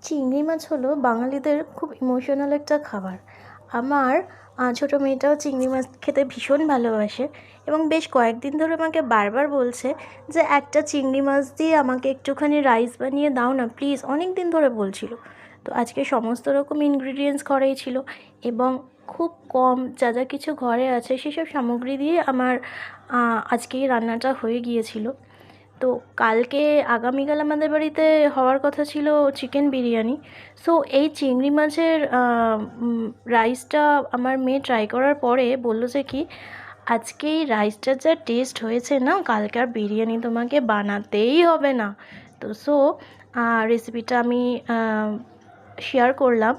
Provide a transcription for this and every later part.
চিংড়ি মাছ হলো বাঙালিদের খুব ইমোশনাল একটা খাবার। আমার ছোটো মেয়েটাও চিংড়ি মাছ খেতে ভীষণ ভালোবাসে এবং বেশ কয়েকদিন ধরে আমাকে বারবার বলছে যে একটা চিংড়ি মাছ দিয়ে আমাকে একটুখানি রাইস বানিয়ে দাও না প্লিজ, অনেক দিন ধরে বলছিল। তো আজকে সমস্ত রকম ইনগ্রিডিয়েন্টস ঘরেই ছিল এবং খুব কম যা যা কিছু ঘরে আছে সেসব সামগ্রী দিয়ে আমার আজকে এই রান্নাটা হয়ে গিয়েছিল। তো কালকে আগামীকাল আমাদের বাড়িতে হওয়ার কথা ছিল চিকেন বিরিয়ানি। সো এই চিংড়ি মাছের রাইসটা আমার মেয়ে ট্রাই করার পরে বলল যে কি, আজকে এই রাইসটার যা টেস্ট হয়েছে না, কালকে আর বিরিয়ানি তোমাকে বানাতেই হবে না। তো সো রেসিপিটা আমি শেয়ার করলাম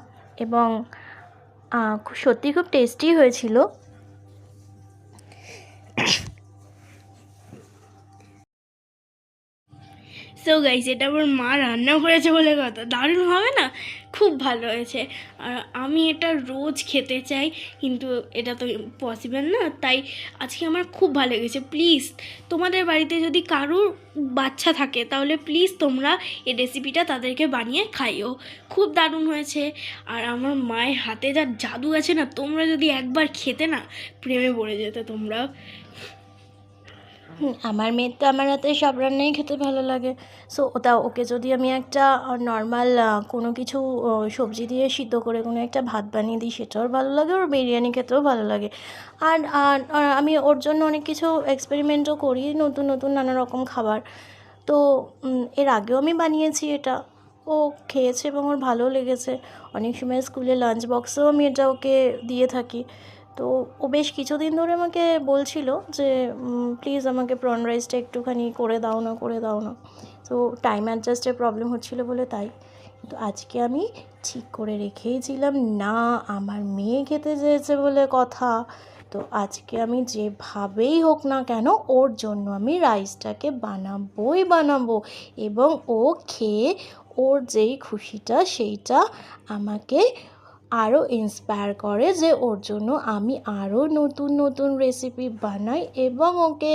এবং সত্যি খুব টেস্টি হয়েছিল। সো গাইস, এটা আমার মা রান্না করেছে বলে কথা, দারুণ হবে না? খুব ভালো হয়েছে। আর আমি এটা রোজ খেতে চাই, কিন্তু এটা তো পসিবল না, তাই আজকে আমার খুব ভালো লেগেছে। প্লিজ, তোমাদের বাড়িতে যদি কারোর বাচ্চা থাকে তাহলে প্লিজ তোমরা এই রেসিপিটা তাদেরকে বানিয়ে খাইও। খুব দারুণ হয়েছে। আর আমার মায়ের হাতে যা জাদু আছে না, তোমরা যদি একবার খেতে না, প্রেমে পড়ে যেতে তোমরা। আমার মেয়ের তো আমার হাতে সব রান্নাই খেতে ভালো লাগে। সো ওকে যদি আমি একটা নর্মাল কোনো কিছু সবজি দিয়ে সিদ্ধ করে কোনো একটা ভাত বানিয়ে দিই, সেটাও ভালো লাগে, ওর বিরিয়ানি খেতেও ভালো লাগে। আর আমি ওর জন্য অনেক কিছু এক্সপেরিমেন্টও করি, নতুন নতুন নানা রকম খাবার। তো এর আগেও আমি বানিয়েছি এটা, ও খেয়েছে এবং ওর ভালোও লেগেছে। অনেক সময় স্কুলে লাঞ্চ বক্সেও আমি এটা ওকে দিয়ে থাকি। তো ও বেশ কিছুদিন ধরে আমাকে বলছিল যে প্লিজ আমাকে প্রন রাইসটা একটুখানি করে দাও না, করে দাও না। তো টাইম অ্যাডজাস্টের প্রবলেম হচ্ছিলো বলে তাই। তো আজকে আমি ঠিক করে রেখেইছিলাম, না আমার মেয়ে খেতে চেয়েছে বলে কথা। তো আজকে আমি যেভাবেই হোক না কেন ওর জন্য আমি রাইসটাকে বানাবোই বানাবো, এবং ও খেয়ে ওর যেই খুশিটা সেইটা আমাকে আরও ইন্সপায়ার করে যে ওর জন্য আমি আরও নতুন নতুন রেসিপি বানাই এবং ওকে